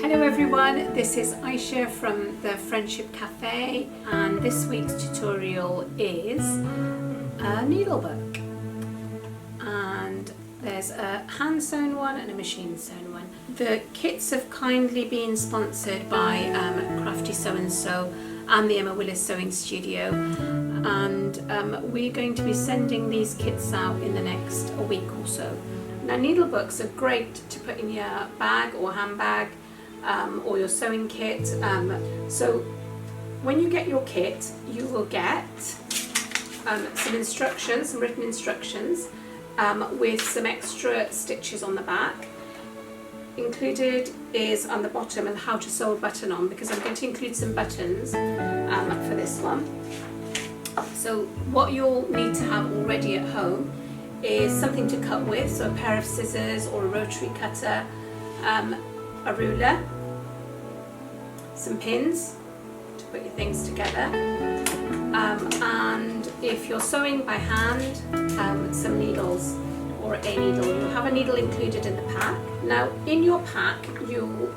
Hello everyone, this is Aisha from the Friendship Cafe, and this week's tutorial is a needle book. And there's a hand sewn one and a machine sewn one. The kits have kindly been sponsored by Crafty So and So and the Emma Willis Sewing Studio, and we're going to be sending these kits out in the next week or so. Now, needle books are great to put in your bag or handbag, or your sewing kit. So when you get your kit, you will get some instructions, some written instructions, with some extra stitches on the back. Included is on the bottom and how to sew a button on, because I'm going to include some buttons for this one. So what you'll need to have already at home is something to cut with, so a pair of scissors or a rotary cutter, a ruler, some pins to put your things together, and if you're sewing by hand, some needles or a needle. You'll have a needle included in the pack. Now in your pack you'll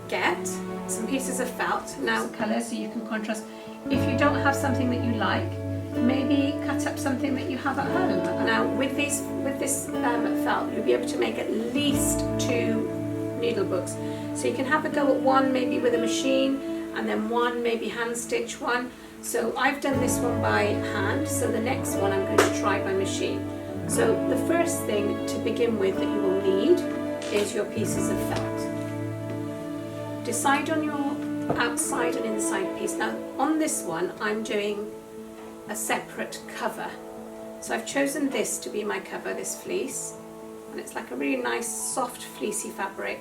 get some pieces of felt, now colours so you can contrast. If you don't have something that you like, maybe cut up something that you have at home. Now with this felt, you'll be able to make at least 2 needle books. So you can have a go at one maybe with a machine, and then one maybe hand stitch one. So I've done this one by hand, so the next one I'm going to try by machine. So the first thing to begin with that you will need is your pieces of felt. Decide on your outside and inside piece. Now on this one I'm doing a separate cover. So I've chosen this to be my cover, this fleece, and it's like a really nice soft fleecy fabric,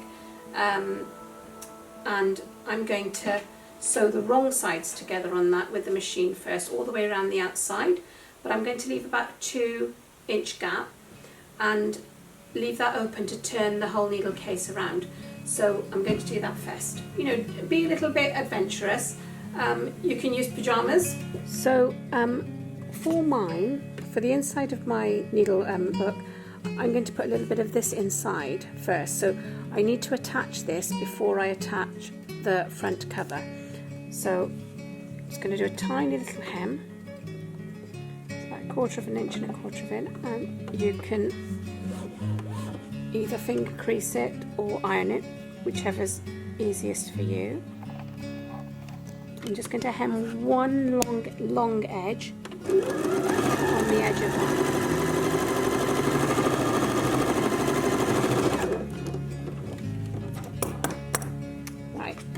and I'm going to sew the wrong sides together on that with the machine first, all the way around the outside, but I'm going to leave about a 2-inch gap and leave that open to turn the whole needle case around. So I'm going to do that first. You know, be a little bit adventurous. You can use pyjamas. So for the inside of my needle book, I'm going to put a little bit of this inside first. So I need to attach this before I attach the front cover. So I'm just going to do a tiny little hem. It's about 1/4 inch and 1/4 inch, and you can either finger crease it or iron it, whichever's easiest for you. I'm just going to hem one long edge on the edge of that.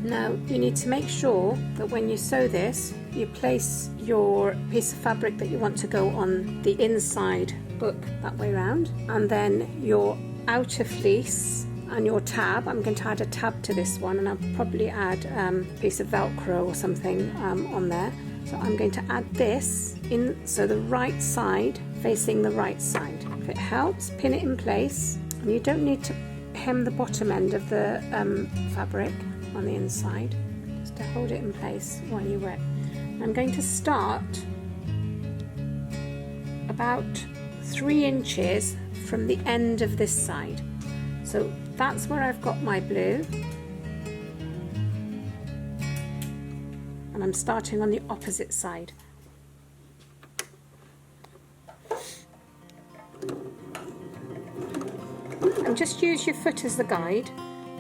Now you need to make sure that when you sew this, you place your piece of fabric that you want to go on the inside book that way around, and then your outer fleece and your tab. I'm going to add a tab to this one, and I'll probably add a piece of Velcro or something on there. So I'm going to add this in, so the right side facing the right side. If it helps, pin it in place, and you don't need to hem the bottom end of the fabric on the inside, just to hold it in place while you work. I'm going to start about 3 inches from the end of this side. So that's where I've got my blue, and I'm starting on the opposite side. And just use your foot as the guide.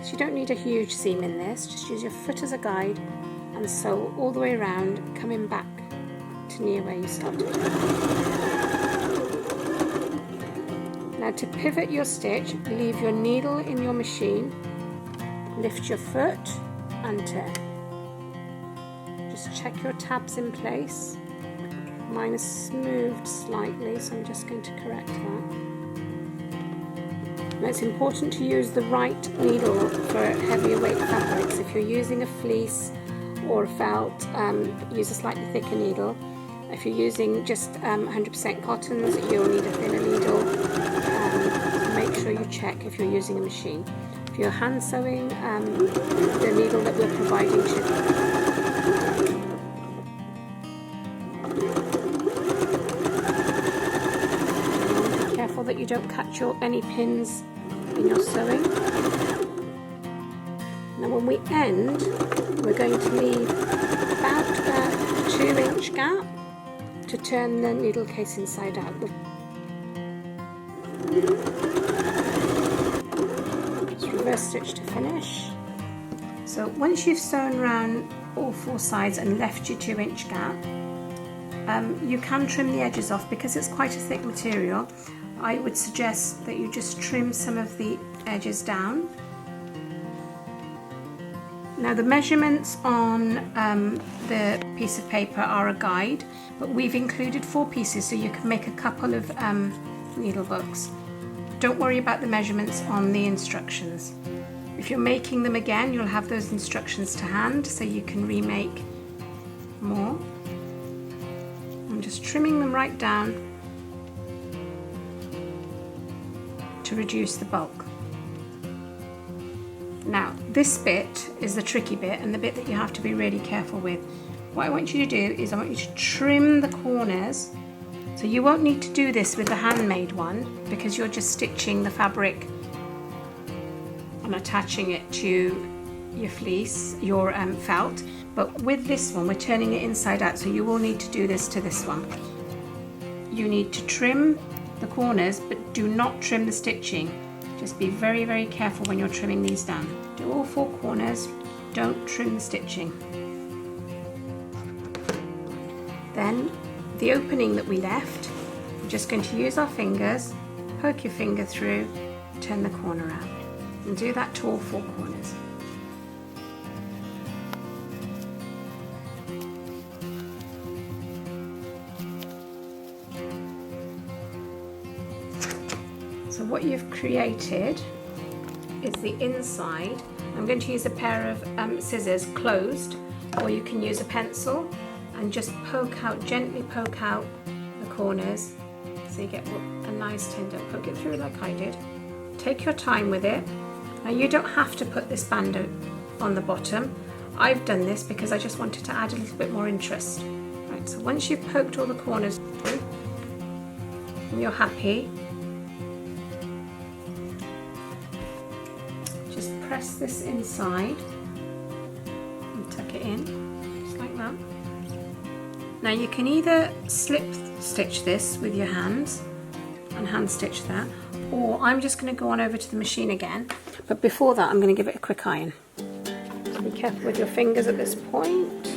So you don't need a huge seam in this, just use your foot as a guide and sew all the way around, coming back to near where you started. Now to pivot your stitch, leave your needle in your machine, lift your foot and turn. Just check your tabs in place. Mine is smoothed slightly, so I'm just going to correct that. Now it's important to use the right needle for heavier weight fabrics. If you're using a fleece or a felt, use a slightly thicker needle. If you're using just 100% cottons, you'll need a thinner needle. Make sure you check if you're using a machine. If you're hand sewing, the needle that we're providing should be careful that you don't cut any pins in your sewing. Now when we end, we're going to leave about a 2-inch gap to turn the needle case inside out. Just reverse stitch to finish. So once you've sewn around all 4 sides and left your 2-inch gap, you can trim the edges off. Because it's quite a thick material, I would suggest that you just trim some of the edges down. Now the measurements on the piece of paper are a guide, but we've included 4 pieces so you can make a couple of needle books. Don't worry about the measurements on the instructions. If you're making them again, you'll have those instructions to hand so you can remake more. I'm just trimming them right down to reduce the bulk. Now this bit is the tricky bit and the bit that you have to be really careful with. What I want you to do is I want you to trim the corners. So you won't need to do this with the handmade one because you're just stitching the fabric and attaching it to your fleece, your felt. But with this one, we're turning it inside out, so you will need to do this to this one. You need to trim the corners, but do not trim the stitching. Just be very, very careful when you're trimming these down. Do all 4 corners, don't trim the stitching. Then the opening that we left, we're just going to use our fingers, poke your finger through, turn the corner out, and do that to all 4 corners. So what you've created is the inside. I'm going to use a pair of scissors closed, or you can use a pencil and just gently poke out the corners so you get a nice tin. Don't poke it through like I did. Take your time with it. Now you don't have to put this band on the bottom. I've done this because I just wanted to add a little bit more interest. Right, so once you've poked all the corners through and you're happy, just press this inside and tuck it in, just like that. Now you can either slip stitch this with your hands and hand stitch that, or I'm just going to go on over to the machine again, but before that I'm going to give it a quick iron. So be careful with your fingers at this point.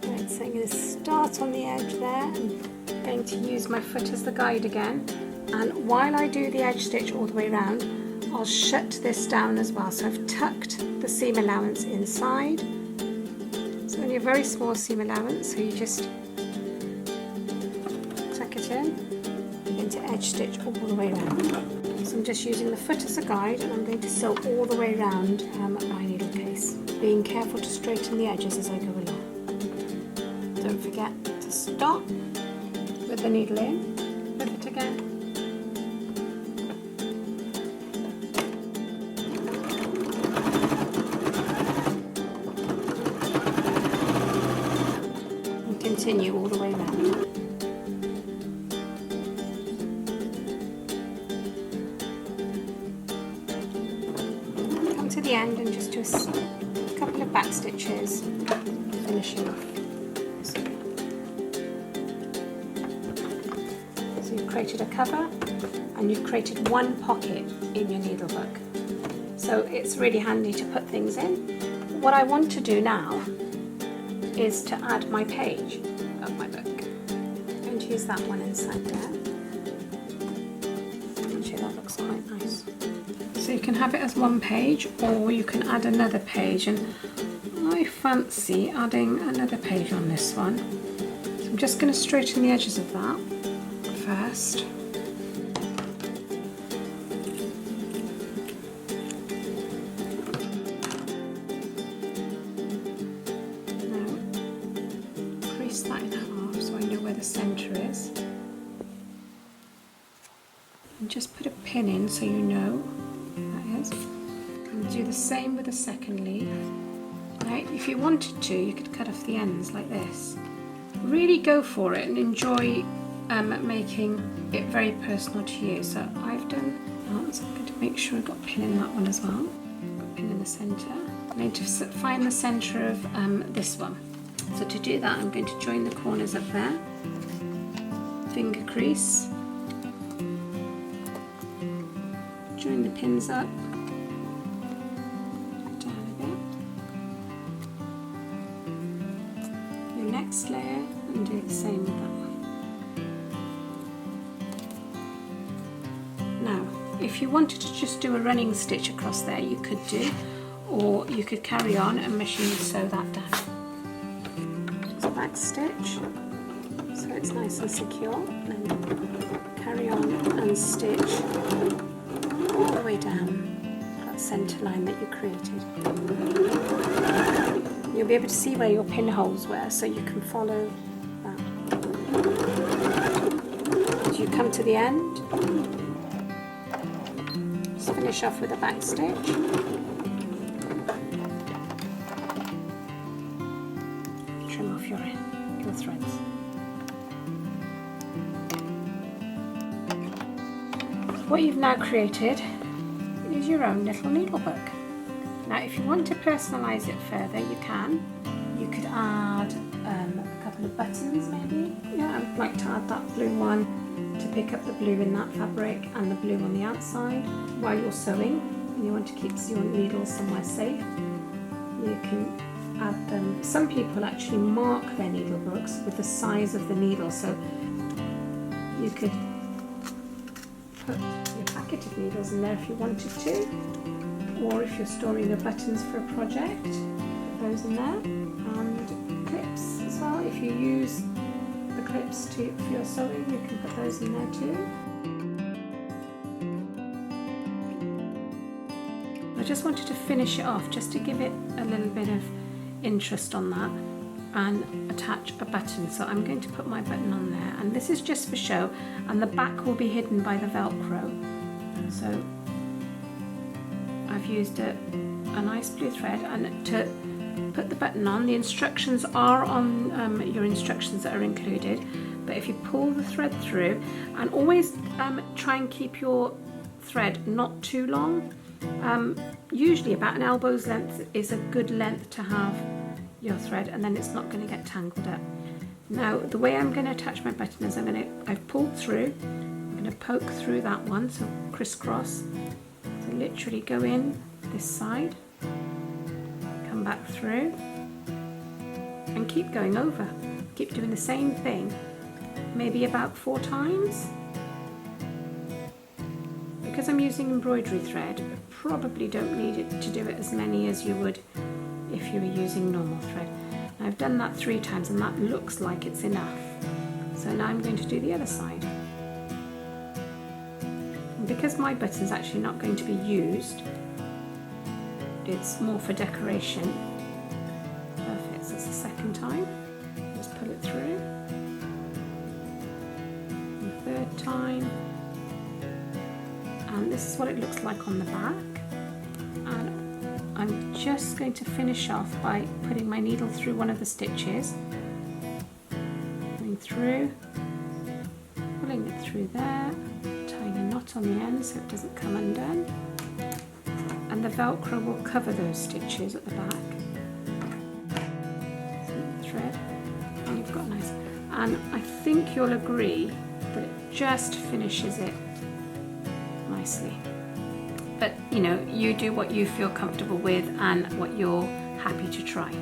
Right, so I'm going to start on the edge there, and I'm going to use my foot as the guide again, and while I do the edge stitch all the way around, I'll shut this down as well. So I've tucked the seam allowance inside. It's only a very small seam allowance, so you just tuck it in into edge stitch all the way around. So I'm just using the foot as a guide, and I'm going to sew all the way around my needle case, being careful to straighten the edges as I go along. Don't forget to stop with the needle in, pivot again. Continue all the way around. Come to the end and just do a couple of back stitches, finishing off. So you've created a cover and you've created 1 pocket in your needle book. So it's really handy to put things in. What I want to do now is to add my page of my book. I'm going to use that one inside there. Actually, that looks quite nice. So you can have it as 1 page, or you can add another page, and I fancy adding another page on this one. So I'm just going to straighten the edges of that first. That in half so I know where the centre is, and just put a pin in so you know that is, and do the same with the second leaf. Right, if you wanted to, you could cut off the ends like this. Really go for it and enjoy making it very personal to you. So I've done that, so I'm going to make sure I've got a pin in that one as well. Got a pin in the centre. I'm going to find the centre of this one. So to do that, I'm going to join the corners up there, finger crease, join the pins up, down a bit, your next layer, and do the same with that one. Now, if you wanted to just do a running stitch across there, you could do, or you could carry on and machine sew that down. Just back stitch, so it's nice and secure, and then carry on and stitch all the way down that centre line that you created. You'll be able to see where your pinholes were, so you can follow that. As you come to the end, just finish off with a back stitch. Trim off your threads. What you've now created is your own little needlebook. Now if you want to personalise it further, you can. You could add a couple of buttons maybe. Yeah, I'd like to add that blue one to pick up the blue in that fabric and the blue on the outside while you're sewing and you want to keep your needles somewhere safe. You can add them. Some people actually mark their needle books with the size of the needle, so you could put your packet of needles in there if you wanted to, or if you're storing your buttons for a project, put those in there, and clips as well. If you use the clips for your sewing, you can put those in there too. I just wanted to finish it off just to give it a little bit of interest on that and attach a button. So I'm going to put my button on there, and this is just for show, and the back will be hidden by the Velcro. So I've used a nice blue thread, and to put the button on, the instructions are on your instructions that are included, but if you pull the thread through, and always try and keep your thread not too long, usually about an elbow's length is a good length to have your thread, and then it's not going to get tangled up. Now the way I'm going to attach my button is I've pulled through, I'm going to poke through that one, so crisscross, so literally go in this side, come back through, and keep going over, keep doing the same thing, maybe about 4 times. Because I'm using embroidery thread, I probably don't need it to do it as many as you would if you were using normal thread. Now I've done that 3 times and that looks like it's enough. So now I'm going to do the other side. And because my button's actually not going to be used, it's more for decoration. Perfect, so it's the second time. Just pull it through. And the third time. And this is what it looks like on the back. And I'm just going to finish off by putting my needle through one of the stitches, going through, pulling it through there, tying a knot on the end so it doesn't come undone, and the Velcro will cover those stitches at the back. Thread, and you've got nice, and I think you'll agree that it just finishes it nicely. But you know, you do what you feel comfortable with and what you're happy to try.